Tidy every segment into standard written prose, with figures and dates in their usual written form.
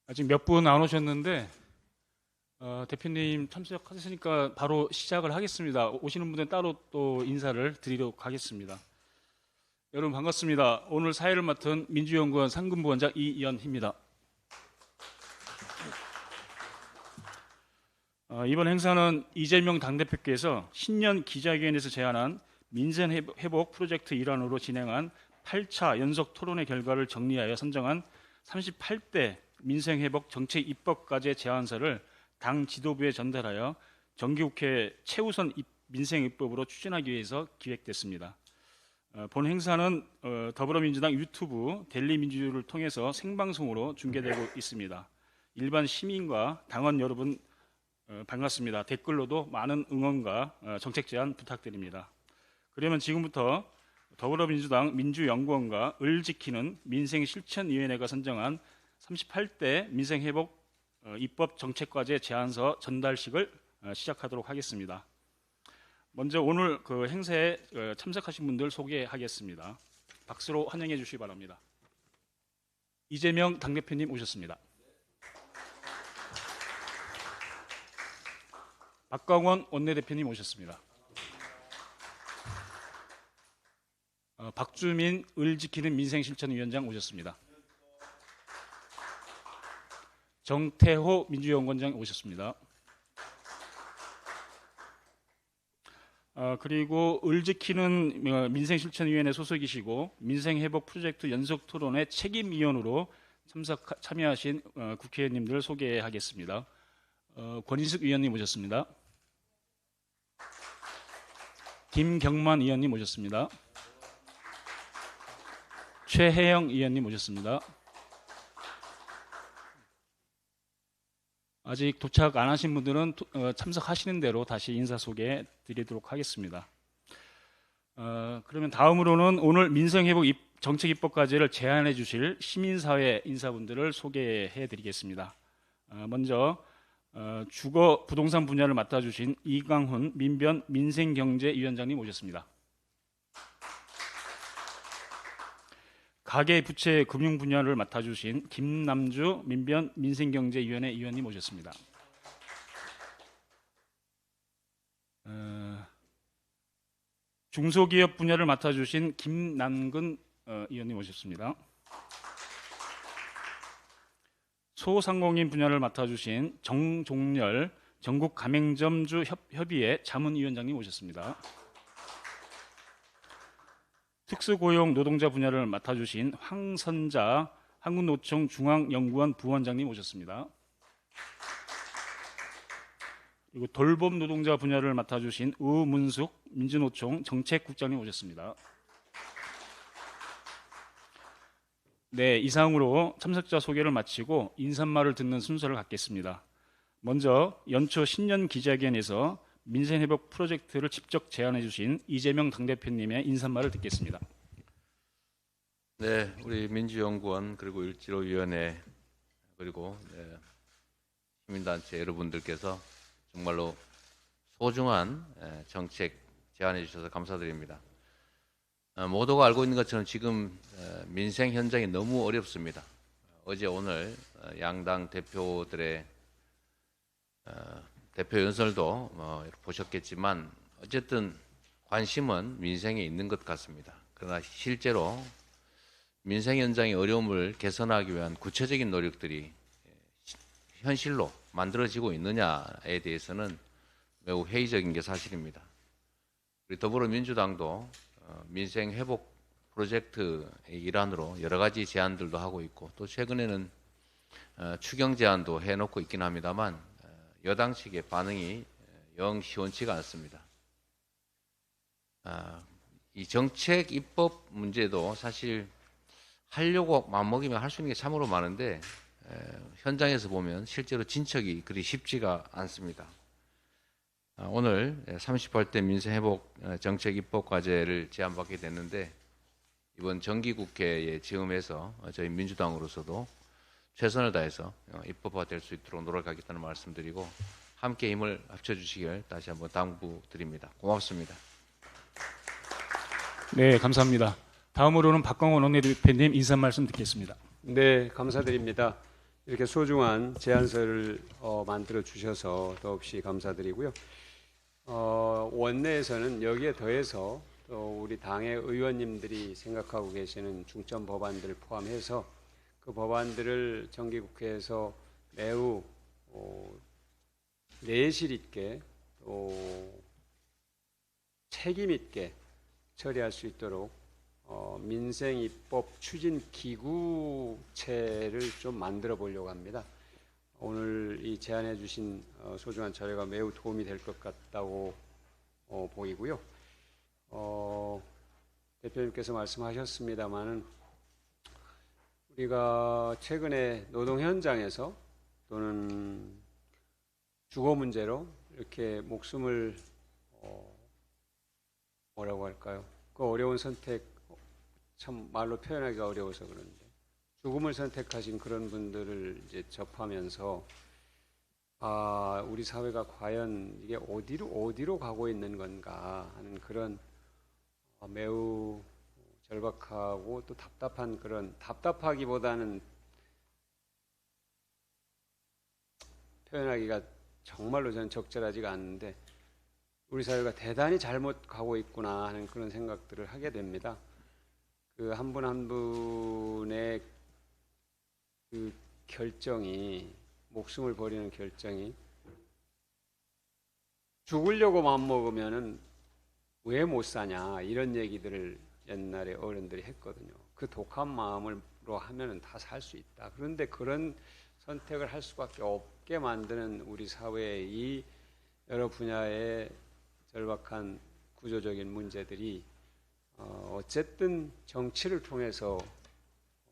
아직 몇 분 안 오셨는데 대표님 참석하셨으니까 바로 시작을 하겠습니다. 오시는 분들은 따로 또 인사를 드리도록 하겠습니다. 여러분 반갑습니다. 오늘 사회를 맡은 민주연구원 상근부원장 이연희입니다. 이번 행사는 이재명 당대표께서 신년 기자회견에서 제안한 민생 회복 프로젝트 일환으로 진행한 8차 연속 토론의 결과를 정리하여 선정한 38대 민생회복 정책 입법과제 제안서를 당 지도부에 전달하여 정기국회 최우선 민생 입법으로 추진하기 위해서 기획됐습니다. 본 행사는 더불어민주당 유튜브 델리민주를 통해서 생방송으로 중계되고 있습니다. 일반 시민과 당원 여러분 반갑습니다. 댓글로도 많은 응원과 정책 제안 부탁드립니다. 그러면 지금부터 더불어민주당 민주연구원과 을 지키는 민생실천위원회가 선정한 38대 민생회복 입법 정책과제 제안서 전달식을 시작하도록 하겠습니다. 먼저 오늘 그 행사에 참석하신 분들 소개하겠습니다. 박수로 환영해 주시기 바랍니다. 이재명 당대표님 오셨습니다. 박광원 원내대표님 오셨습니다. 박주민 을 지키는 민생실천위원장 오셨습니다. 정태호 민주연구원장 오셨습니다. 그리고 을 지키는 민생실천위원회 소속이시고 민생회복 프로젝트 연속토론의 책임위원으로 참여하신 국회의원님들 소개하겠습니다. 권인숙 의원님 오셨습니다. 김경만 의원님 오셨습니다. 최혜영 의원님 오셨습니다. 아직 도착 안 하신 분들은 참석하시는 대로 다시 인사 소개 드리도록 하겠습니다. 그러면 다음으로는 오늘 민생회복 정책 입법과제를 제안해 주실 시민사회 인사분들을 소개해 드리겠습니다. 먼저 주거 부동산 분야를 맡아주신 이강훈 민변 민생경제위원장님 오셨습니다. 가계부채 금융 분야를 맡아주신 김남주 민변 민생경제위원회 위원님 오셨습니다. 중소기업 분야를 맡아주신 김남근 위원님 오셨습니다. 소상공인 분야를 맡아주신 정종렬 전국가맹점주 협의회 자문위원장님 오셨습니다. 특수고용 노동자 분야를 맡아주신 황선자 한국노총 중앙연구원 부원장님 오셨습니다. 그리고 돌봄 노동자 분야를 맡아주신 우문숙 민주노총 정책국장님 오셨습니다. 네, 이상으로 참석자 소개를 마치고 인사말을 듣는 순서를 갖겠습니다. 먼저 연초 신년 기자회견에서 민생회복 프로젝트를 직접 제안해 주신 이재명 당대표님의 인사말을 듣겠습니다. 네, 우리 민주연구원 그리고 일지로위원회 그리고 시민단체 여러분들께서 정말로 소중한 정책 제안해 주셔서 감사드립니다. 모두가 알고 있는 것처럼 지금 민생 현장이 너무 어렵습니다. 어제 오늘 양당 대표들의 대표 연설도 보셨겠지만 어쨌든 관심은 민생에 있는 것 같습니다. 그러나 실제로 민생 현장의 어려움을 개선하기 위한 구체적인 노력들이 현실로 만들어지고 있느냐에 대해서는 매우 회의적인 게 사실입니다. 우리 더불어민주당도 민생 회복 프로젝트의 일환으로 여러 가지 제안들도 하고 있고 또 최근에는 추경 제안도 해놓고 있긴 합니다만 여당 측의 반응이 영 시원치가 않습니다. 이 정책 입법 문제도 사실 하려고 마음먹으면 할 수 있는 게 참으로 많은데 현장에서 보면 실제로 진척이 그리 쉽지가 않습니다. 오늘 38대 민생회복 정책 입법 과제를 제안받게 됐는데 이번 정기국회에 지음해서 저희 민주당으로서도 최선을 다해서 입법화될 수 있도록 노력하겠다는 말씀드리고 함께 힘을 합쳐주시길 다시 한번 당부드립니다. 고맙습니다. 네, 감사합니다. 다음으로는 박광원 원내대표님 인사 말씀 듣겠습니다. 네, 감사드립니다. 이렇게 소중한 제안서를 만들어 주셔서 더없이 감사드리고요. 원내에서는 여기에 더해서 또 우리 당의 의원님들이 생각하고 계시는 중점 법안들을 포함해서 그 법안들을 정기국회에서 매우 내실 있게 또 책임 있게 처리할 수 있도록 민생입법 추진 기구체를 좀 만들어 보려고 합니다. 오늘 이 제안해 주신 소중한 자료가 매우 도움이 될 것 같다고 보이고요. 대표님께서 말씀하셨습니다마는 우리가 최근에 노동 현장에서 또는 주거 문제로 이렇게 목숨을 뭐라고 할까요? 그 어려운 선택, 참 말로 표현하기가 어려워서 그런데 죽음을 선택하신 그런 분들을 이제 접하면서 우리 사회가 과연 이게 어디로 가고 있는 건가 하는 그런 매우 절박하고 또 답답한 그런 답답하기보다는 표현하기가 정말로 저는 적절하지가 않는데 우리 사회가 대단히 잘못 가고 있구나 하는 그런 생각들을 하게 됩니다. 그 한 분 한 분의 그 결정이 목숨을 버리는 결정이 죽으려고 마음먹으면은 왜 못 사냐 이런 얘기들을 옛날에 어른들이 했거든요. 그 독한 마음으로 하면은 다 살 수 있다. 그런데 그런 선택을 할 수밖에 없게 만드는 우리 사회의 이 여러 분야의 절박한 구조적인 문제들이 어쨌든 정치를 통해서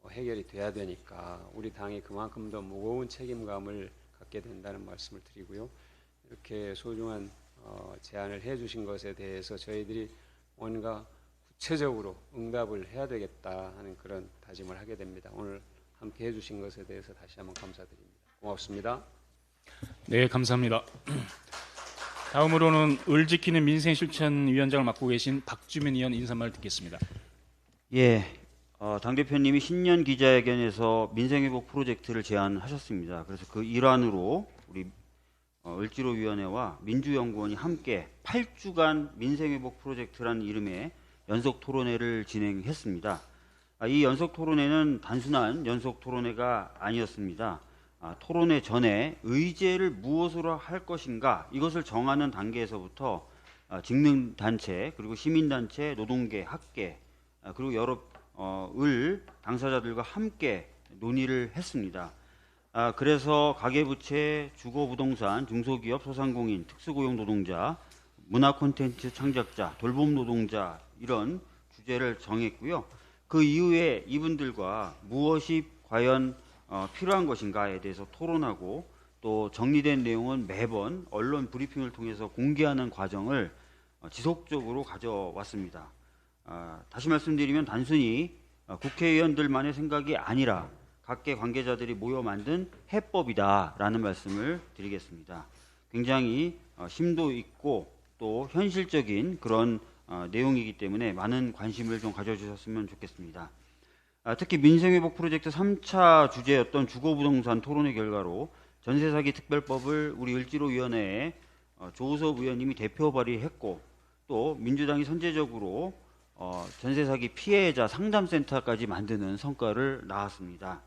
해결이 돼야 되니까 우리 당이 그만큼 더 무거운 책임감을 갖게 된다는 말씀을 드리고요. 이렇게 소중한 제안을 해주신 것에 대해서 저희들이 뭔가 구체적으로 응답을 해야 되겠다 하는 그런 다짐을 하게 됩니다. 오늘 함께 해주신 것에 대해서 다시 한번 감사드립니다. 고맙습니다. 네, 감사합니다. 다음으로는 을 지키는 민생실천위원장을 맡고 계신 박주민 의원 인사말 듣겠습니다. 예, 당대표님이 신년 기자회견에서 민생회복 프로젝트를 제안하셨습니다. 그래서 그 일환으로 우리 을지로위원회와 민주연구원이 함께 8주간 민생회복 프로젝트라는 이름의 연속 토론회를 진행했습니다. 이 연속 토론회는 단순한 연속 토론회가 아니었습니다. 토론회 전에 의제를 무엇으로 할 것인가 이것을 정하는 단계에서부터 직능단체 그리고 시민단체, 노동계, 학계 그리고 여러 을 당사자들과 함께 논의를 했습니다. 그래서 가계부채, 주거부동산, 중소기업, 소상공인, 특수고용노동자, 문화콘텐츠 창작자, 돌봄노동자 이런 주제를 정했고요. 그 이후에 이분들과 무엇이 과연 필요한 것인가에 대해서 토론하고 또 정리된 내용은 매번 언론 브리핑을 통해서 공개하는 과정을 지속적으로 가져왔습니다. 다시 말씀드리면 단순히 국회의원들만의 생각이 아니라 각계 관계자들이 모여 만든 해법이다라는 말씀을 드리겠습니다. 굉장히 심도 있고 또 현실적인 그런 내용이기 때문에 많은 관심을 좀 가져주셨으면 좋겠습니다. 특히 민생회복 프로젝트 3차 주제였던 주거부동산 토론회 결과로 전세사기 특별법을 우리 을지로위원회에 조우섭 의원님이 대표 발의했고 또 민주당이 선제적으로 전세사기 피해자 상담센터까지 만드는 성과를 낳았습니다.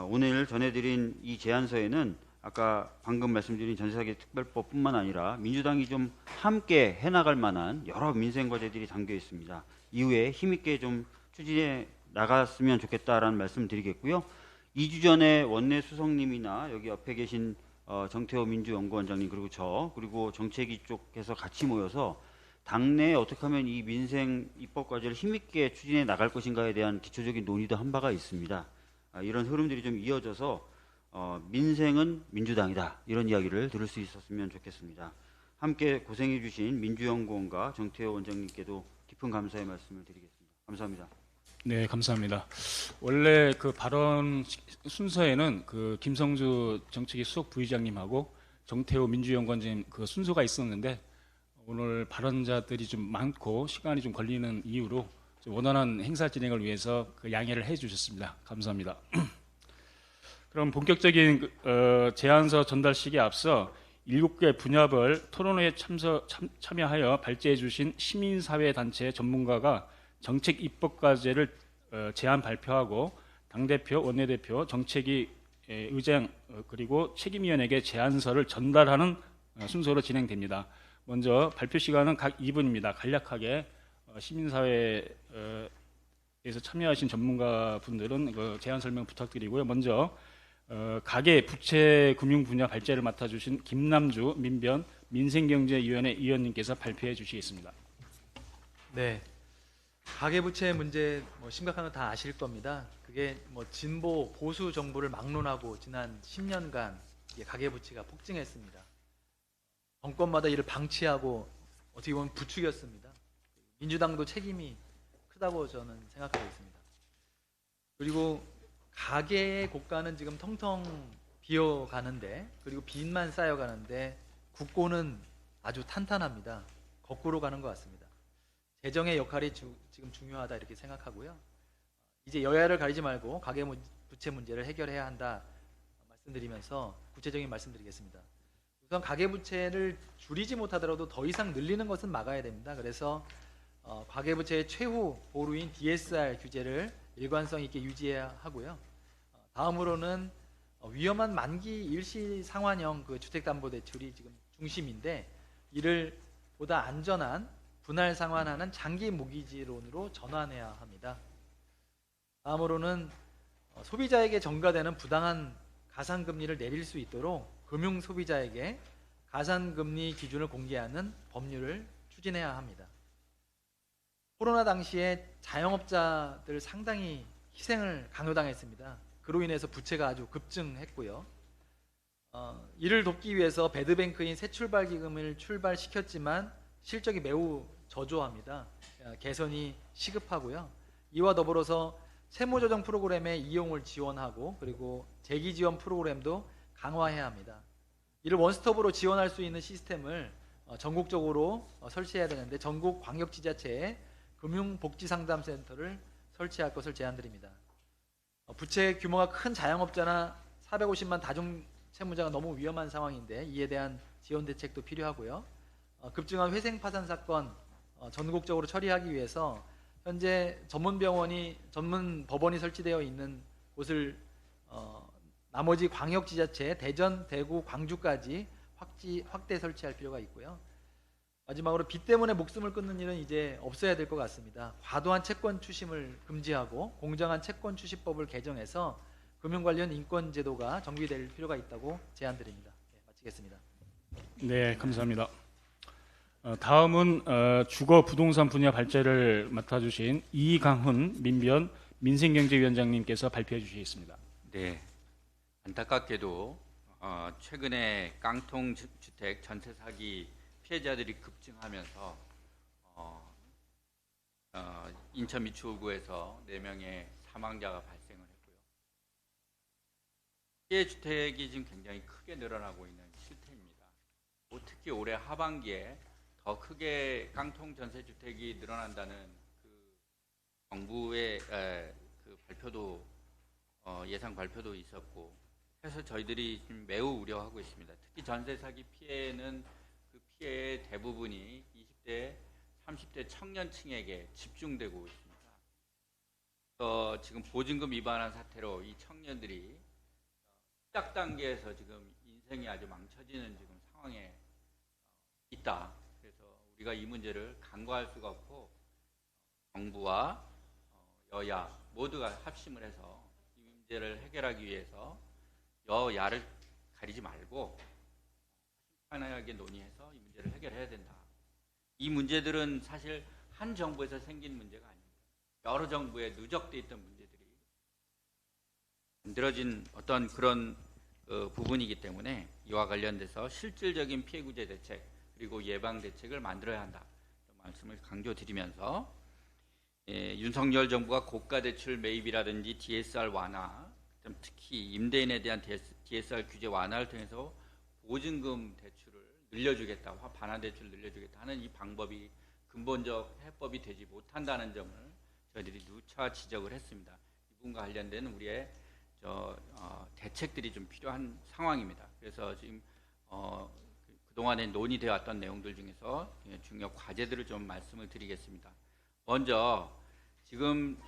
오늘 전해드린 이 제안서에는 아까 방금 말씀드린 전세사기 특별법뿐만 아니라 민주당이 좀 함께 해나갈 만한 여러 민생 과제들이 담겨 있습니다. 이후에 힘있게 좀 추진해 나갔으면 좋겠다라는 말씀 드리겠고요. 2주 전에 원내 수석님이나 여기 옆에 계신 정태호 민주연구원장님 그리고 정책위 쪽에서 같이 모여서 당내에 어떻게 하면 이 민생 입법 과제를 힘있게 추진해 나갈 것인가에 대한 기초적인 논의도 한 바가 있습니다. 이런 흐름들이 좀 이어져서 민생은 민주당이다 이런 이야기를 들을 수 있었으면 좋겠습니다. 함께 고생해 주신 민주연구원과 정태호 원장님께도 깊은 감사의 말씀을 드리겠습니다. 감사합니다. 네, 감사합니다. 원래 그 발언 순서에는 그 김성주 정책위 수석 부의장님하고 정태호 민주연구원장님 그 순서가 있었는데 오늘 발언자들이 좀 많고 시간이 좀 걸리는 이유로 좀 원활한 행사 진행을 위해서 그 양해를 해주셨습니다. 감사합니다. 그럼 본격적인 제안서 전달식에 앞서 7개 분야별 토론회에 참여하여 발제해 주신 시민사회단체 전문가가 정책 입법과제를 제안 발표하고 당대표, 원내대표, 정책위 의장 그리고 책임위원에게 제안서를 전달하는 순서로 진행됩니다. 먼저 발표 시간은 각 2분입니다. 간략하게 시민사회에서 참여하신 전문가분들은 제안 설명 부탁드리고요. 먼저 가계 부채 금융 분야 발제를 맡아주신 김남주 민변 민생경제위원회 위원님께서 발표해 주시겠습니다. 네, 가계부채 문제 심각한 거 다 아실 겁니다. 그게 진보 보수 정부를 막론하고 지난 10년간 가계부채가 폭증했습니다. 정권마다 이를 방치하고 어떻게 보면 부추겼습니다. 민주당도 책임이 크다고 저는 생각하고 있습니다. 그리고 가계의 고가는 지금 텅텅 비어가는데, 그리고 빚만 쌓여가는데 국고는 아주 탄탄합니다. 거꾸로 가는 것 같습니다. 재정의 역할이 지금 중요하다 이렇게 생각하고요. 이제 여야를 가리지 말고 가계 부채 문제를 해결해야 한다 말씀드리면서 구체적인 말씀드리겠습니다. 우선 가계 부채를 줄이지 못하더라도 더 이상 늘리는 것은 막아야 됩니다. 그래서 가계 부채의 최후 보루인 DSR 규제를 일관성 있게 유지해야 하고요. 다음으로는 위험한 만기 일시 상환형 주택담보대출이 지금 중심인데, 이를 보다 안전한 분할 상환하는 장기 모기지론으로 전환해야 합니다. 다음으로는 소비자에게 전가되는 부당한 가산금리를 내릴 수 있도록 금융 소비자에게 가산금리 기준을 공개하는 법률을 추진해야 합니다. 코로나 당시에 자영업자들 상당히 희생을 강요당했습니다. 그로 인해서 부채가 아주 급증했고요. 이를 돕기 위해서 배드뱅크인 새출발기금을 출발시켰지만 실적이 매우 저조합니다. 개선이 시급하고요. 이와 더불어서 채무조정 프로그램의 이용을 지원하고, 그리고 재기지원 프로그램도 강화해야 합니다. 이를 원스톱으로 지원할 수 있는 시스템을 전국적으로 설치해야 되는데, 전국 광역지자체에 금융복지상담센터를 설치할 것을 제안드립니다. 부채 규모가 큰 자영업자나 450만 다중채무자가 너무 위험한 상황인데, 이에 대한 지원 대책도 필요하고요. 급증한 회생 파산 사건 전국적으로 처리하기 위해서 현재 전문 법원이 설치되어 있는 곳을 나머지 광역지자체 대전, 대구, 광주까지 확대 설치할 필요가 있고요. 마지막으로 빚 때문에 목숨을 끊는 일은 이제 없어야 될 것 같습니다. 과도한 채권 추심을 금지하고 공정한 채권 추시법을 개정해서 금융 관련 인권 제도가 정비될 필요가 있다고 제안드립니다. 네, 마치겠습니다. 네, 감사합니다. 다음은 주거 부동산 분야 발제를 맡아주신 이강훈 민변 민생경제위원장님께서 발표해 주시겠습니다. 네, 안타깝게도 최근에 깡통주택 전세 사기 피해자들이 급증하면서 인천 미추홀구에서 4명의 사망자가 발생을 했고요. 피해 주택이 지금 굉장히 크게 늘어나고 있는 실태입니다. 특히 올해 하반기에 더 크게 깡통 전세 주택이 늘어난다는 정부의 발표도 예상 발표도 있었고 해서 저희들이 지금 매우 우려하고 있습니다. 특히 전세 사기 피해는 그 피해의 대부분이 20대, 30대 청년층에게 집중되고 있습니다. 지금 보증금 위반한 사태로 이 청년들이 시작 단계에서 지금 인생이 아주 망쳐지는 지금 상황에 있다. 그래서 우리가 이 문제를 간과할 수가 없고 정부와 여야 모두가 합심을 해서 이 문제를 해결하기 위해서 여야를 가리지 말고 하나하게 논의해서 이 문제를 해결해야 된다. 이 문제들은 사실 한 정부에서 생긴 문제가 아닙니다. 여러 정부에 누적돼 있던 문제들이 만들어진 어떤 그런 부분이기 때문에 이와 관련돼서 실질적인 피해 구제 대책 그리고 예방 대책을 만들어야 한다. 말씀을 강조드리면서 윤석열 정부가 고가 대출 매입이라든지 DSR 완화, 특히 임대인에 대한 DSR 규제 완화를 통해서 보증금 대출을 늘려주겠다, 반환 대출 늘려주겠다 하는 이 방법이 근본적 해법이 되지 못한다는 점을 저희들이 누차 지적을 했습니다. 이 부분과 관련된 우리의 대책들이 좀 필요한 상황입니다. 그래서 지금 그동안에 논의되어 왔던 내용들 중에서 중요 과제들을 좀 말씀을 드리겠습니다. 먼저 지금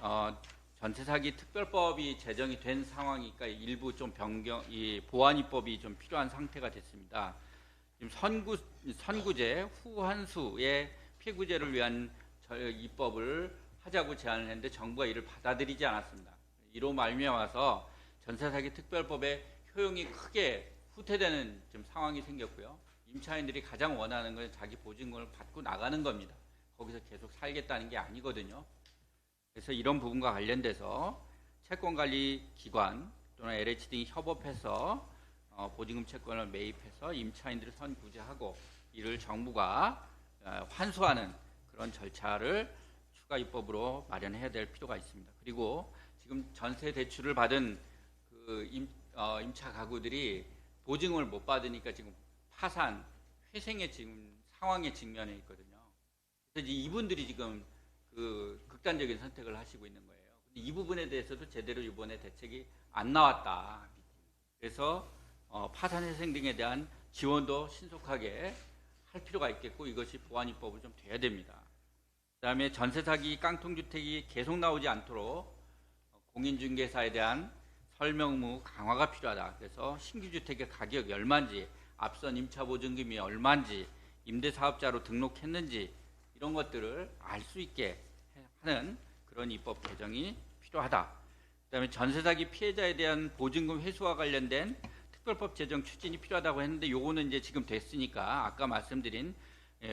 전세 사기 특별법이 제정이 된 상황이니까 일부 좀 이 보완 입법이 좀 필요한 상태가 됐습니다. 지금 선구제 후환수의 피해구제를 위한 입법을 하자고 제안을 했는데 정부가 이를 받아들이지 않았습니다. 이로 말미암아서 전세 사기 특별법의 효용이 크게 후퇴되는 좀 상황이 생겼고요. 임차인들이 가장 원하는 건 자기 보증금을 받고 나가는 겁니다. 거기서 계속 살겠다는 게 아니거든요. 그래서 이런 부분과 관련돼서 채권관리기관 또는 LH 등이 협업해서 보증금 채권을 매입해서 임차인들을 선구제하고 이를 정부가 환수하는 그런 절차를 추가 입법으로 마련해야 될 필요가 있습니다. 그리고 지금 전세 대출을 받은 그 임차 가구들이 보증금을 못 받으니까 지금 파산, 회생의 지금 상황에 직면해 있거든요. 그래서 이분들이 지금 그 극단적인 선택을 하시고 있는 거예요. 근데 이 부분에 대해서도 제대로 이번에 대책이 안 나왔다. 그래서 파산 회생 등에 대한 지원도 신속하게 할 필요가 있겠고 이것이 보완 입법으로 좀 돼야 됩니다. 그다음에 전세 사기 깡통주택이 계속 나오지 않도록 공인중개사에 대한 설명 의무 강화가 필요하다. 그래서 신규 주택의 가격이 얼마인지, 앞선 임차 보증금이 얼마인지, 임대사업자로 등록했는지 이런 것들을 알 수 있게 하는 그런 입법 개정이 필요하다. 그다음에 전세 사기 피해자에 대한 보증금 회수와 관련된 특별법 제정 추진이 필요하다고 했는데 요거는 이제 지금 됐으니까 아까 말씀드린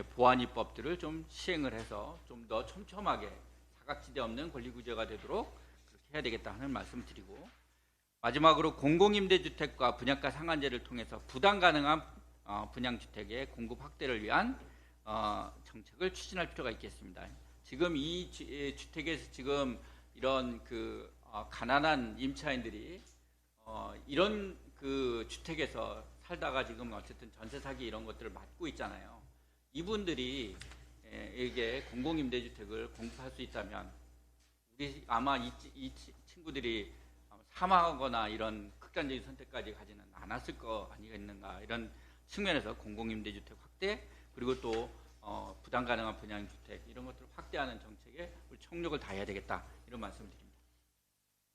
보완 입법들을 좀 시행을 해서 좀 더 촘촘하게 사각지대 없는 권리구제가 되도록 그렇게 해야 되겠다 하는 말씀을 드리고 마지막으로 공공임대주택과 분양가 상한제를 통해서 부담 가능한 분양주택의 공급 확대를 위한 정책을 추진할 필요가 있겠습니다. 지금 이 주택에서 지금 이런 그 가난한 임차인들이 이런 그 주택에서 살다가 지금 어쨌든 전세 사기 이런 것들을 맡고 있잖아요. 이분들이 이게 공공임대주택을 공급할 수 있다면 우리 아마 이 친구들이 사망하거나 이런 극단적인 선택까지 가지는 않았을 거 아니겠는가 이런 측면에서 공공임대주택 확대 그리고 또 부담 가능한 분양주택 이런 것들을 확대하는 정책에 우리 총력을 다해야 되겠다 이런 말씀드립니다.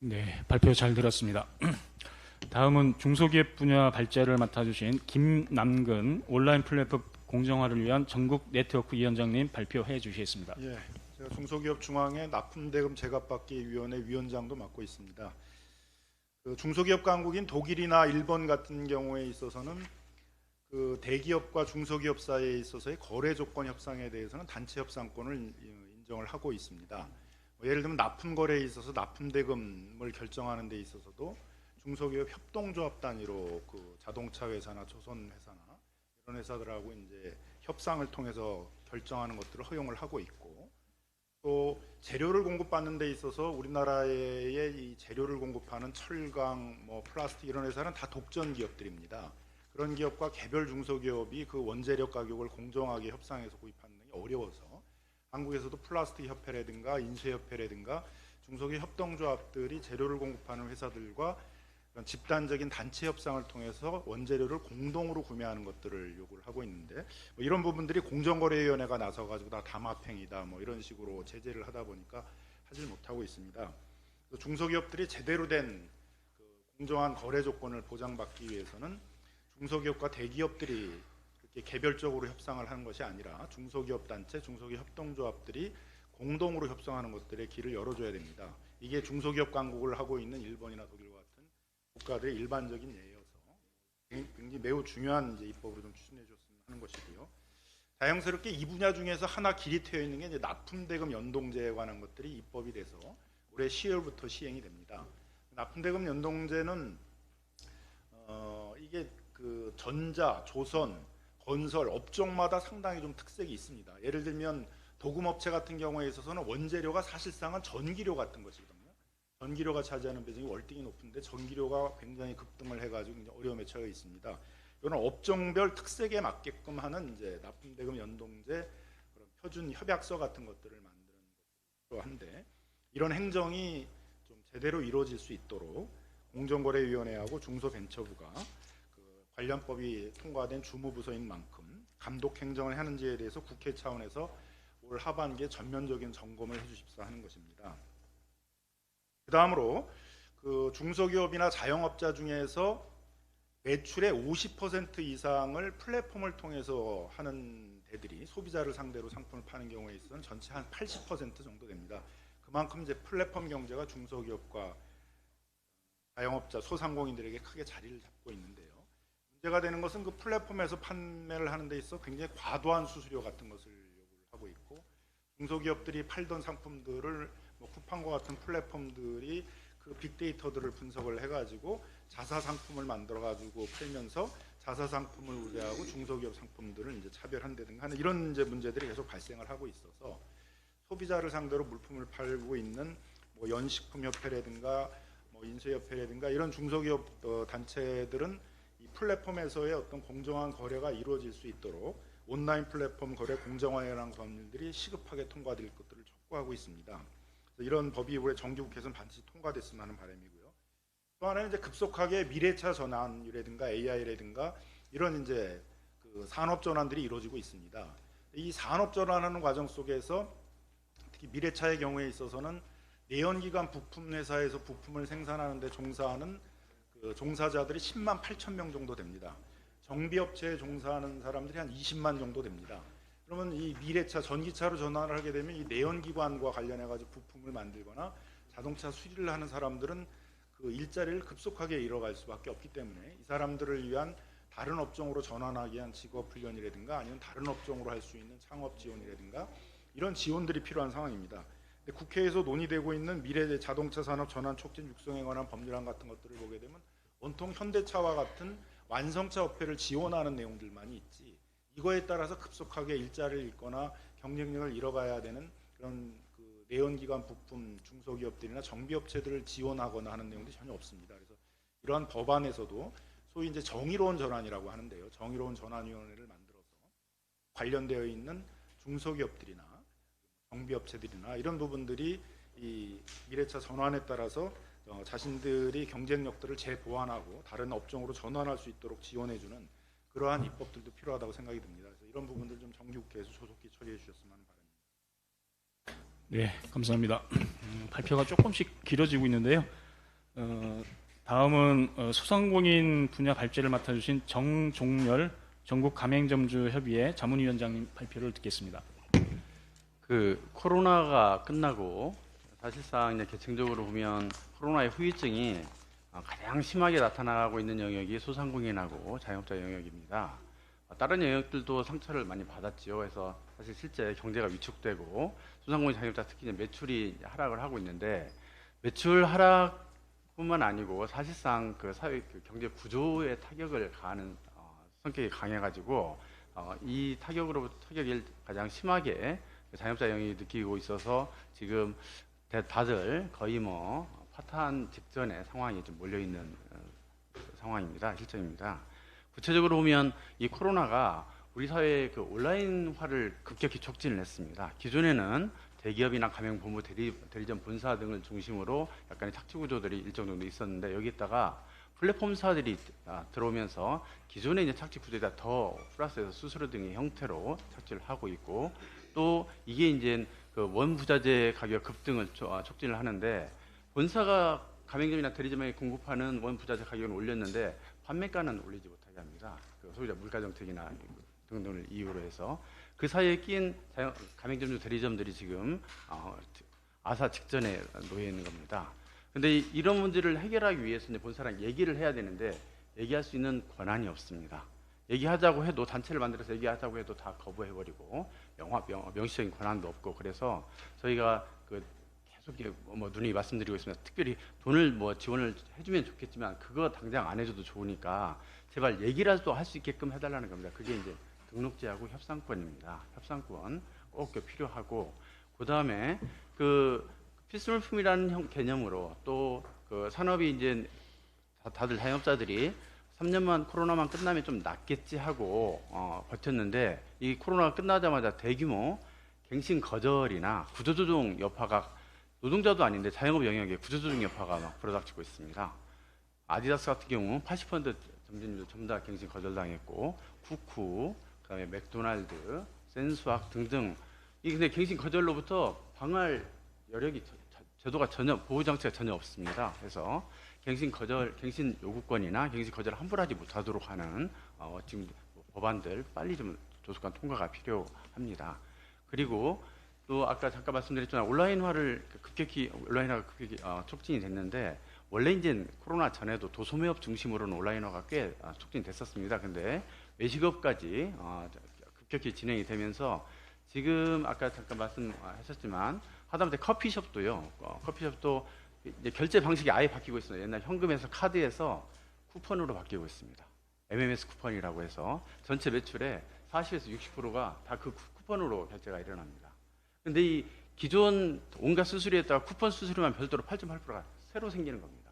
네, 발표 잘 들었습니다. 다음은 중소기업 분야 발제를 맡아주신 김남근 온라인 플랫폼 공정화를 위한 전국 네트워크 위원장님 발표해 주시겠습니다. 예, 제가 중소기업 중앙회 납품대금 제값받기 위원회 위원장도 맡고 있습니다. 그 중소기업 강국인 독일이나 일본 같은 경우에 있어서는 그 대기업과 중소기업 사이에 있어서의 거래 조건 협상에 대해서는 단체 협상권을 인정을 하고 있습니다. 예를 들면 납품 거래에 있어서 납품 대금을 결정하는 데 있어서도 중소기업 협동조합 단위로 그 자동차 회사나 조선 회사나 이런 회사들하고 이제 협상을 통해서 결정하는 것들을 허용을 하고 있고 또 재료를 공급받는 데 있어서 우리나라의 이 재료를 공급하는 철강, 뭐 플라스틱 이런 회사는 다 독전 기업들입니다. 그런 기업과 개별 중소기업이 그 원재료 가격을 공정하게 협상해서 구입하는 게 어려워서 한국에서도 플라스틱 협회라든가 인쇄협회라든가 중소기업 협동조합들이 재료를 공급하는 회사들과 그런 집단적인 단체 협상을 통해서 원재료를 공동으로 구매하는 것들을 요구를 하고 있는데 뭐 이런 부분들이 공정거래위원회가 나서가지고 다 담합행위다 뭐 이런 식으로 제재를 하다 보니까 하질 못하고 있습니다. 중소기업들이 제대로 된 그 공정한 거래 조건을 보장받기 위해서는 중소기업과 대기업들이 그렇게 개별적으로 협상을 하는 것이 아니라 중소기업 단체, 중소기업 협동조합들이 공동으로 협상하는 것들의 길을 열어줘야 됩니다. 이게 중소기업 강국을 하고 있는 일본이나 독일 같은 국가들의 일반적인 예여서 굉장히 매우 중요한 이제 입법으로 좀 추진해 줬으면 하는 것이고요. 다행스럽게 이 분야 중에서 하나 길이 트여 있는 게 이제 납품대금 연동제에 관한 것들이 입법이 돼서 올해 10월부터 시행이 됩니다. 납품대금 연동제는 이게 그 전자, 조선, 건설 업종마다 상당히 좀 특색이 있습니다. 예를 들면 도금업체 같은 경우에 있어서는 원재료가 사실상은 전기료 같은 것이거든요. 전기료가 차지하는 비중이 월등히 높은데 전기료가 굉장히 급등을 해가지고 이제 어려움에 처해 있습니다. 이런 업종별 특색에 맞게끔 하는 이제 납품대금 연동제 그런 표준 협약서 같은 것들을 만드는 것도 한데 이런 행정이 좀 제대로 이루어질 수 있도록 공정거래위원회하고 중소벤처부가 그 관련법이 통과된 주무부서인 만큼 감독 행정을 하는지에 대해서 국회 차원에서 올 하반기에 전면적인 점검을 해주십사 하는 것입니다. 그 다음으로 그 중소기업이나 자영업자 중에서 매출의 50% 이상을 플랫폼을 통해서 하는 데들이 소비자를 상대로 상품을 파는 경우에 있어서는 전체 한 80% 정도 됩니다. 그만큼 이제 플랫폼 경제가 중소기업과 자영업자, 소상공인들에게 크게 자리를 잡고 있는데요. 문제가 되는 것은 그 플랫폼에서 판매를 하는 데 있어 굉장히 과도한 수수료 같은 것을 요구를 하고 있고, 중소기업들이 팔던 상품들을 뭐 쿠팡과 같은 플랫폼들이 그 빅데이터들을 분석을 해가지고 자사 상품을 만들어가지고 팔면서 자사 상품을 우대하고 중소기업 상품들을 이제 차별한다든가 하는 이런 이제 문제들이 계속 발생을 하고 있어서 소비자를 상대로 물품을 팔고 있는 뭐 연식품협회라든가 뭐 인쇄협회라든가 이런 중소기업 단체들은 이 플랫폼에서의 어떤 공정한 거래가 이루어질 수 있도록 온라인 플랫폼 거래 공정화해랑 법률들이 시급하게 통과될 것들을 촉구하고 있습니다. 이런 법이 올해 정기국회에서는 반드시 통과됐으면 하는 바람이고요. 또 하나는 이제 급속하게 미래차 전환이라든가 AI라든가 이런 이제 그 산업 전환들이 이루어지고 있습니다. 이 산업 전환하는 과정 속에서 특히 미래차의 경우에 있어서는 내연기관 부품 회사에서 부품을 생산하는 데 종사하는 그 종사자들이 10만 8천 명 정도 됩니다. 정비업체에 종사하는 사람들이 한 20만 정도 됩니다. 그러면 이 미래차, 전기차로 전환을 하게 되면 이 내연기관과 관련해가지고 부품을 만들거나 자동차 수리를 하는 사람들은 그 일자리를 급속하게 잃어갈 수밖에 없기 때문에 이 사람들을 위한 다른 업종으로 전환하기 위한 직업 훈련이라든가 아니면 다른 업종으로 할 수 있는 창업 지원이라든가 이런 지원들이 필요한 상황입니다. 근데 국회에서 논의되고 있는 미래 자동차 산업 전환 촉진 육성에 관한 법률안 같은 것들을 보게 되면 온통 현대차와 같은 완성차 업체를 지원하는 내용들만이 있지, 이거에 따라서 급속하게 일자리를 잃거나 경쟁력을 잃어가야 되는 그런 그 내연기관 부품 중소기업들이나 정비업체들을 지원하거나 하는 내용들이 전혀 없습니다. 그래서 이러한 법안에서도 소위 이제 정의로운 전환이라고 하는데요. 정의로운 전환위원회를 만들어서 관련되어 있는 중소기업들이나 정비업체들이나 이런 부분들이 이 미래차 전환에 따라서 자신들이 경쟁력들을 재보완하고 다른 업종으로 전환할 수 있도록 지원해주는 그러한 입법들도 필요하다고 생각이 듭니다. 그래서 이런 부분들 좀 정기국회에서 조속히 처리해 주셨으면 하는 바람입니다. 네, 감사합니다. 발표가 조금씩 길어지고 있는데요. 다음은 소상공인 분야 발제를 맡아주신 정종열 전국 가맹점주 협의회 자문위원장님 발표를 듣겠습니다. 그 코로나가 끝나고 사실상 이제 계층적으로 보면 코로나의 후유증이 가장 심하게 나타나고 있는 영역이 소상공인하고 자영업자 영역입니다. 다른 영역들도 상처를 많이 받았지요. 그래서 사실 실제 경제가 위축되고 소상공인 자영업자 특히 이제 매출이 하락을 하고 있는데, 매출 하락뿐만 아니고 사실상 그 사회 그 경제 구조에 타격을 가하는 성격이 강해가지고 이 타격이 가장 심하게 자영업자 영역이 느끼고 있어서 지금 다들 거의 뭐 파탄 직전의 상황이 좀 몰려 있는 상황입니다. 실정입니다. 구체적으로 보면 이 코로나가 우리 사회의 그 온라인화를 급격히 촉진을 했습니다. 기존에는 대기업이나 가맹본부, 대리점 본사 등을 중심으로 약간의 착취 구조들이 일정 정도 있었는데, 여기다가 플랫폼사들이 들어오면서 기존의 이제 착취 구조에다 더 플러스해서 수수료 등의 형태로 착취를 하고 있고, 또 이게 이제 그 원부자재 가격 급등을 촉진을 하는데, 본사가 가맹점이나 대리점에 공급하는 원부자재 가격을 올렸는데 판매가는 올리지 못하게 합니다. 그 소비자 물가 정책이나 등등을 이유로 해서 그 사이에 낀 가맹점주 대리점들이 지금 아사 직전에 놓여 있는 겁니다. 그런데 이런 문제를 해결하기 위해서 이제 본사랑 얘기를 해야 되는데 얘기할 수 있는 권한이 없습니다. 얘기하자고 해도, 단체를 만들어서 얘기하자고 해도 다 거부해버리고 명시적인 권한도 없고, 그래서 저희가 그 계속 뭐 누누이 말씀드리고 있습니다. 특별히 돈을 뭐 지원을 해주면 좋겠지만 그거 당장 안 해줘도 좋으니까 제발 얘기라도 할 수 있게끔 해달라는 겁니다. 그게 이제 등록제하고 협상권입니다. 협상권 꼭 필요하고, 그 다음에 그 필수물품이라는 개념으로 또 그 산업이 이제 다들 자영업자들이 3년만 코로나만 끝나면 좀 낫겠지 하고 버텼는데, 이 코로나가 끝나자마자 대규모 갱신 거절이나 구조조정 여파가, 노동자도 아닌데 자영업 영역에 구조조정 여파가 막 불어닥치고 있습니다. 아디다스 같은 경우 80% 점주님들 전부 다 갱신 거절당했고, 쿠쿠, 그다음에 맥도날드, 센수학 등등. 이 근데 갱신 거절로부터 방할 여력이 제도가 전혀 보호 장치가 전혀 없습니다. 그래서 갱신 요구권이나 갱신 거절을 함부로 하지 못하도록 하는 지금 법안들 빨리 좀 조속한 통과가 필요합니다. 그리고 또 아까 잠깐 말씀드렸지만 온라인화가 급격히 촉진이 됐는데, 원래 이제 코로나 전에도 도소매업 중심으로는 온라인화가 꽤 촉진이 됐었습니다. 근데 외식업까지 급격히 진행이 되면서 지금 아까 잠깐 말씀하셨지만 하다못해 커피숍도요. 커피숍도 이제 결제 방식이 아예 바뀌고 있습니다. 옛날 현금에서 카드에서 쿠폰으로 바뀌고 있습니다. MMS 쿠폰이라고 해서 전체 매출의 40에서 60%가 다 그 쿠폰으로 결제가 일어납니다. 근데 이 기존 온갖 수수료에다가 쿠폰 수수료만 별도로 8.8%가 새로 생기는 겁니다.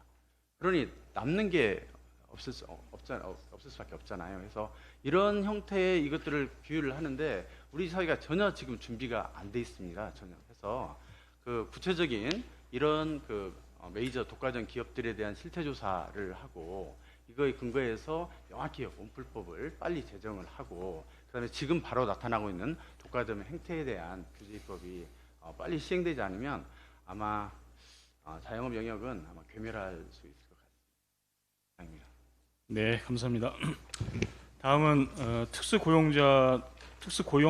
그러니 남는 게 없을 수밖에 없잖아요. 그래서 이런 형태의 이것들을 규율을 하는데 우리 사회가 전혀 지금 준비가 안 돼 있습니다. 전혀. 그래서 그 구체적인 이런 그 메이저 독과점 기업들에 대한 실태 조사를 하고 이거에 근거해서 명확히 원풀법을 빨리 제정을 하고, 그다음에 지금 바로 나타나고 있는 독과점 행태에 대한 규제법이 빨리 시행되지 않으면 아마 자영업 영역은 아마 괴멸할 수 있을 것 같습니다. 네, 감사합니다. 다음은 특수고용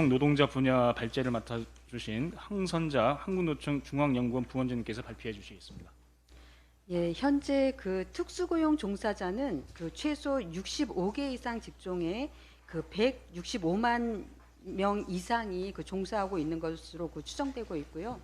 노동자 분야 발제를 맡아주신 황선자 한국노총 중앙연구원 부원장님께서 발표해 주시겠습니다. 예, 현재 그 특수고용 종사자는 그 최소 65개 이상 직종에 그 165만 명 이상이 그 종사하고 있는 것으로 그 추정되고 있고요.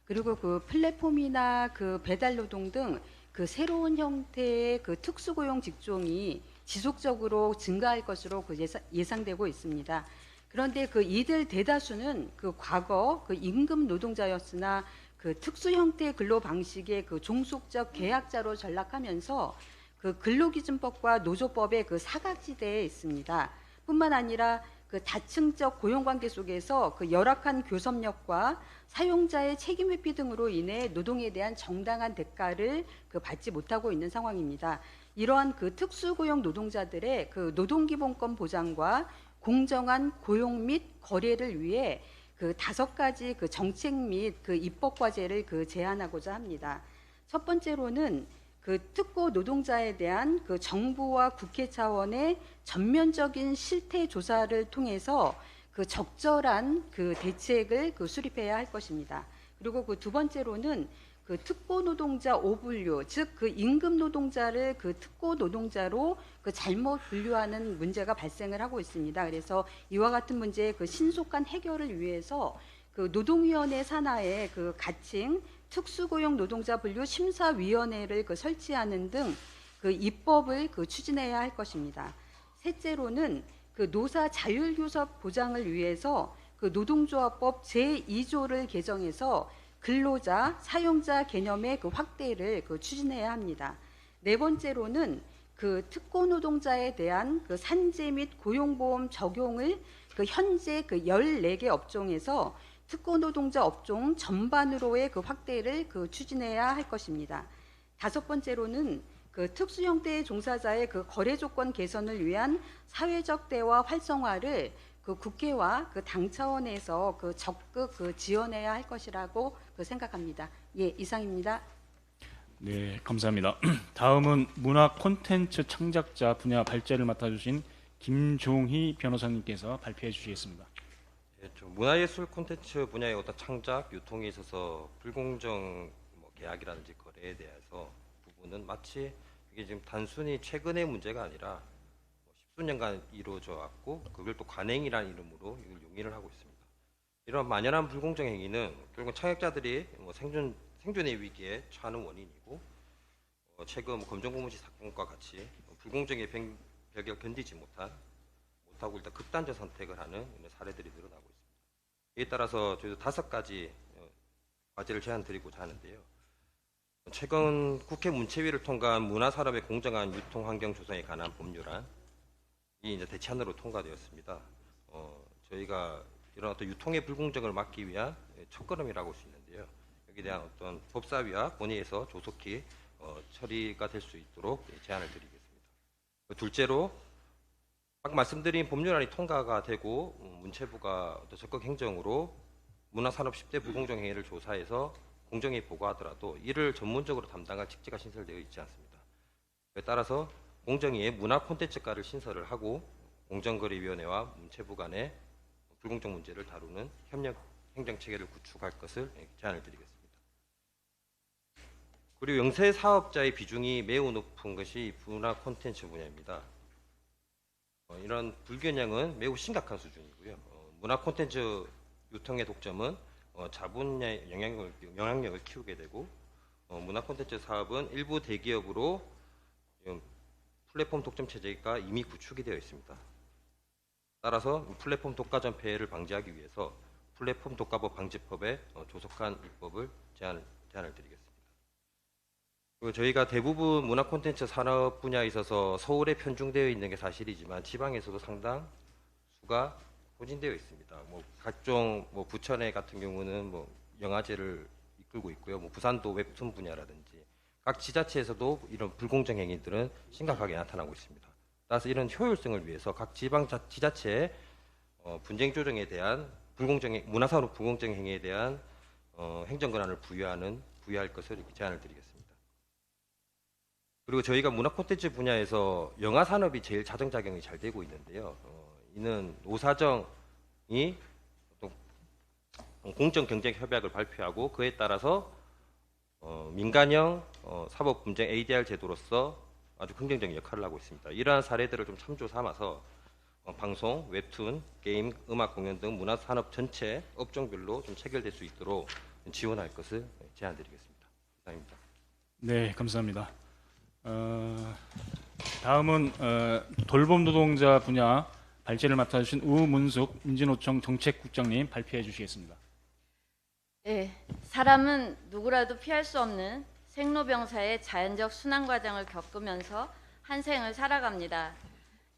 그리고 그 플랫폼이나 그 배달 노동 등 그 새로운 형태의 그 특수고용 직종이 지속적으로 증가할 것으로 그 예상되고 있습니다. 그런데 그 이들 대다수는 그 과거 그 임금 노동자였으나 그 특수 형태의 근로 방식의 그 종속적 계약자로 전락하면서 그 근로기준법과 노조법의 그 사각지대에 있습니다. 뿐만 아니라 그 다층적 고용관계 속에서 그 열악한 교섭력과 사용자의 책임 회피 등으로 인해 노동에 대한 정당한 대가를 그 받지 못하고 있는 상황입니다. 이러한 그 특수고용 노동자들의 그 노동기본권 보장과 공정한 고용 및 거래를 위해 그 5가지 그 정책 및 그 입법 과제를 그 제안하고자 합니다. 첫 번째로는 그 특고 노동자에 대한 그 정부와 국회 차원의 전면적인 실태 조사를 통해서 그 적절한 그 대책을 그 수립해야 할 것입니다. 그리고 그 두 번째로는 그 특고 노동자 오분류, 즉 그 임금 노동자를 그 특고 노동자로 그 잘못 분류하는 문제가 발생을 하고 있습니다. 그래서 이와 같은 문제의 그 신속한 해결을 위해서 그 노동위원회 산하에 그 가칭 특수고용 노동자 분류 심사위원회를 그 설치하는 등 그 입법을 그 추진해야 할 것입니다. 셋째로는 그 노사 자율교섭 보장을 위해서 그 노동조합법 제2조를 개정해서 근로자, 사용자 개념의 그 확대를 그 추진해야 합니다. 네 번째로는 그 특고 노동자에 대한 그 산재 및 고용보험 적용을 그 현재 그 14개 업종에서 특고 노동자 업종 전반으로의 그 확대를 그 추진해야 할 것입니다. 다섯 번째로는 그 특수 형태의 종사자의 그 거래 조건 개선을 위한 사회적 대화 활성화를 그 국회와 그 당 차원에서 그 적극 그 지원해야 할 것이라고 그 생각합니다. 예, 이상입니다. 네, 감사합니다. 다음은 문화 콘텐츠 창작자 분야 발제를 맡아주신 김종희 변호사님께서 발표해 주시겠습니다. 예, 문화예술 콘텐츠 분야의 어떤 창작, 유통에 있어서 불공정 계약이라든지 거래에 대해서 부분은 마치 이게 지금 단순히 최근의 문제가 아니라 십수년간 이루어져 왔고 그걸 또 관행이라는 이름으로 이걸 용인을 하고 있습니다. 이런 만연한 불공정 행위는 결국 창작자들이 생존의 위기에 처하는 원인이고 최근 검정고무신 사건과 같이 불공정의 벽을 견디지 못하고 일단 극단적 선택을 하는 이런 사례들이 늘어나고 있습니다. 이에 따라서 저희도 5가지 과제를 제안드리고자 하는데요. 최근 국회 문체위를 통과한 문화산업의 공정한 유통 환경 조성에 관한 법률안이 이제 대체안으로 통과되었습니다. 저희가 이런 어떤 유통의 불공정을 막기 위한 첫걸음이라고 할 수 있는데요. 여기에 대한 어떤 법사위와 본회의에서 조속히 처리가 될 수 있도록 제안을 드리겠습니다. 둘째로 아까 말씀드린 법률안이 통과가 되고 문체부가 또 적극 행정으로 문화산업 10대 불공정 행위를 조사해서 공정히 보고하더라도 이를 전문적으로 담당할 직제가 신설되어 있지 않습니다. 그에 따라서 공정위에 문화 콘텐츠과를 신설을 하고 공정거래위원회와 문체부 간의 불공정 문제를 다루는 협력 행정 체계를 구축할 것을 제안을 드리겠습니다. 그리고 영세 사업자의 비중이 매우 높은 것이 문화 콘텐츠 분야입니다. 이런 불균형은 매우 심각한 수준이고요. 문화 콘텐츠 유통의 독점은 자본의 영향력을 키우게 되고 문화 콘텐츠 사업은 일부 대기업으로 플랫폼 독점 체제가 이미 구축이 되어 있습니다. 따라서 플랫폼 독과점 폐해를 방지하기 위해서 플랫폼 독과법 방지법에 조속한 입법을 제안을 드리겠습니다. 그리고 저희가 대부분 문화 콘텐츠 산업 분야에 있어서 서울에 편중되어 있는 게 사실이지만 지방에서도 상당수가 포진되어 있습니다. 각종 부천에 같은 경우는 영화제를 이끌고 있고요. 부산도 웹툰 분야라든지 각 지자체에서도 이런 불공정 행위들은 심각하게 나타나고 있습니다. 따라서 이런 효율성을 위해서 각 지방 지자체의 분쟁 조정에 대한 문화산업 불공정 행위에 대한 행정 권한을 부여할 것을 이렇게 제안을 드리겠습니다. 그리고 저희가 문화 콘텐츠 분야에서 영화 산업이 제일 자정작용이 잘 되고 있는데요. 이는 노사정이 공정 경쟁 협약을 발표하고 그에 따라서 민간형 사법 분쟁 ADR 제도로서 아주 긍정적인 역할을 하고 있습니다. 이러한 사례들을 좀 참조 삼아서 방송, 웹툰, 게임, 음악 공연 등 문화 산업 전체 업종별로 좀 체결될 수 있도록 지원할 것을 제안드리겠습니다. 감사합니다. 네, 감사합니다. 다음은 돌봄 노동자 분야 발제를 맡아주신 우문숙 민주노총 정책국장님 발표해 주시겠습니다. 네, 사람은 누구라도 피할 수 없는 생로병사의 자연적 순환 과정을 겪으면서 한 생을 살아갑니다.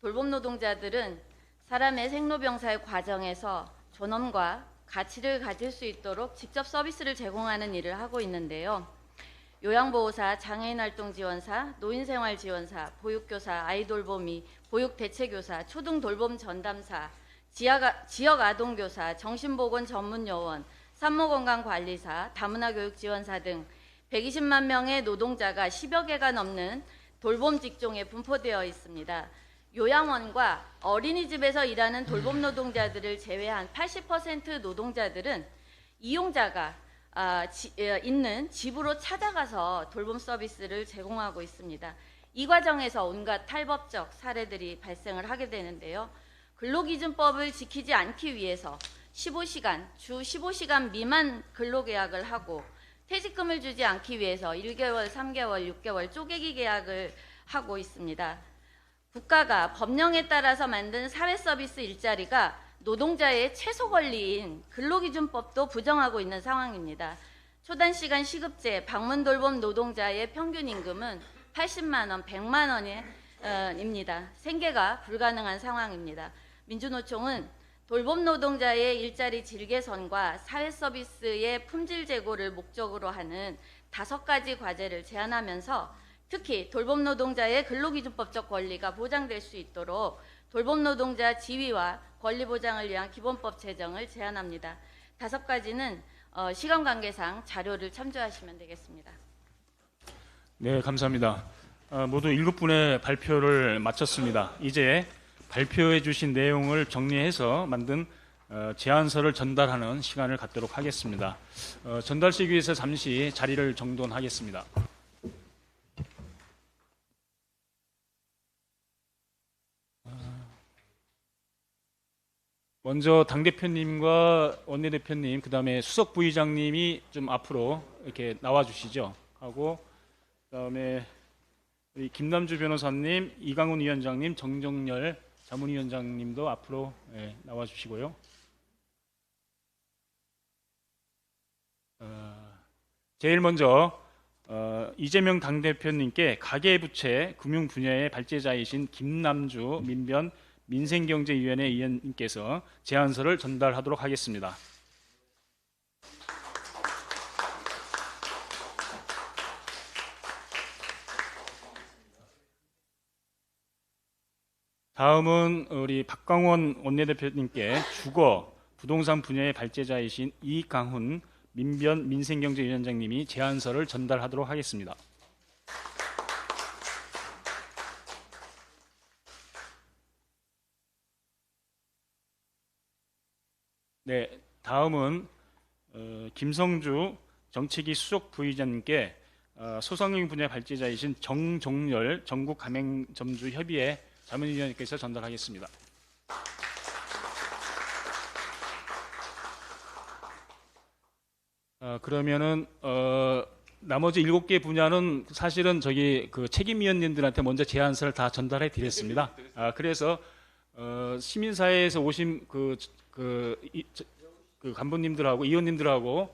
돌봄 노동자들은 사람의 생로병사의 과정에서 존엄과 가치를 가질 수 있도록 직접 서비스를 제공하는 일을 하고 있는데요. 요양보호사, 장애인활동지원사, 노인생활지원사, 보육교사, 아이돌보미, 보육대체교사, 초등돌봄 전담사, 지역아동교사, 정신보건 전문요원, 산모건강관리사, 다문화교육지원사 등 120만 명의 노동자가 10여 개가 넘는 돌봄 직종에 분포되어 있습니다. 요양원과 어린이집에서 일하는 돌봄 노동자들을 제외한 80% 노동자들은 이용자가 있는 집으로 찾아가서 돌봄 서비스를 제공하고 있습니다. 이 과정에서 온갖 탈법적 사례들이 발생을 하게 되는데요. 근로기준법을 지키지 않기 위해서 15시간, 주 15시간 미만 근로계약을 하고 퇴직금을 주지 않기 위해서 1개월, 3개월, 6개월 쪼개기 계약을 하고 있습니다. 국가가 법령에 따라서 만든 사회서비스 일자리가 노동자의 최소 권리인 근로기준법도 부정하고 있는 상황입니다. 초단시간 시급제, 방문돌봄 노동자의 평균 임금은 80만 원, 100만 원입니다. 생계가 불가능한 상황입니다. 민주노총은 돌봄 노동자의 일자리 질개선과 사회서비스의 품질 제고를 목적으로 하는 5가지 과제를 제안하면서 특히 돌봄 노동자의 근로기준법적 권리가 보장될 수 있도록 돌봄 노동자 지위와 권리 보장을 위한 기본법 제정을 제안합니다. 5가지는 시간 관계상 자료를 참조하시면 되겠습니다. 네, 감사합니다. 모두 7분의 발표를 마쳤습니다. 이제 발표해 주신 내용을 정리해서 만든 제안서를 전달하는 시간을 갖도록 하겠습니다. 전달식을 위해서 잠시 자리를 정돈하겠습니다. 먼저 당대표님과 원내대표님, 그다음에 수석 부의장님이 좀 앞으로 이렇게 나와 주시죠. 하고 그다음에 우리 김남주 변호사님, 이강훈 위원장님, 정정열 자문위원장님도 앞으로 나와 주시고요. 제일 먼저 이재명 당대표님께 가계부채 금융 분야의 발제자이신 김남주 민변 민생경제위원회 위원님께서 제안서를 전달하도록 하겠습니다. 다음은 우리 박광원 원내대표님께 주거, 부동산 분야의 발제자이신 이강훈 민변 민생경제위원장님이 제안서를 전달하도록 하겠습니다. 네, 다음은 김성주 정책위 수석 부의장님께 소상공인 분야 발제자이신 정종렬 전국 가맹점주 협의회 자문위원님께서 전달하겠습니다. 그러면은 나머지 7개 분야는 사실은 저기 그 책임위원님들한테 먼저 제안서를 다 전달해 드렸습니다. 그래서 시민사회에서 오신 그 간부님들하고 의원님들하고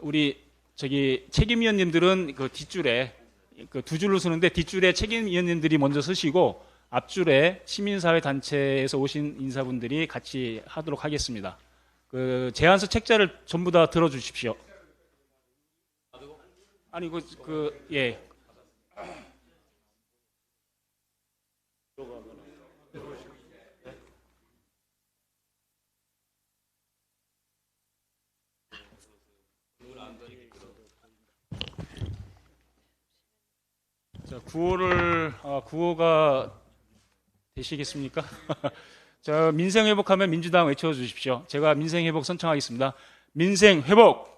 우리 저기 책임위원님들은 그 뒷줄에 그 두 줄로 서는데 뒷줄에 책임위원님들이 먼저 서시고 앞줄에 시민사회 단체에서 오신 인사분들이 같이 하도록 하겠습니다. 그 제안서 책자를 전부 다 들어주십시오. 아니 예. 자, 구호가 되시겠습니까? 자, 민생 회복하면 민주당 외쳐 주십시오. 제가 민생 회복 선창하겠습니다. 민생 회복.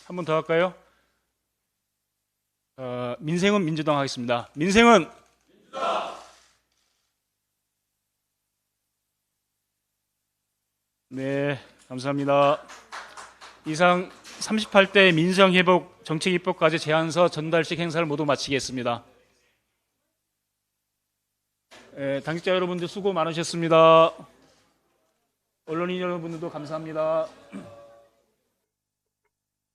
한 번 더 할까요? 민생은 민주당 하겠습니다. 민생은 민주당. 네, 감사합니다. 이상 38대 민생회복 정책입법까지 제안서 전달식 행사를 모두 마치겠습니다. 당직자 여러분들 수고 많으셨습니다. 언론인 여러분들도 감사합니다.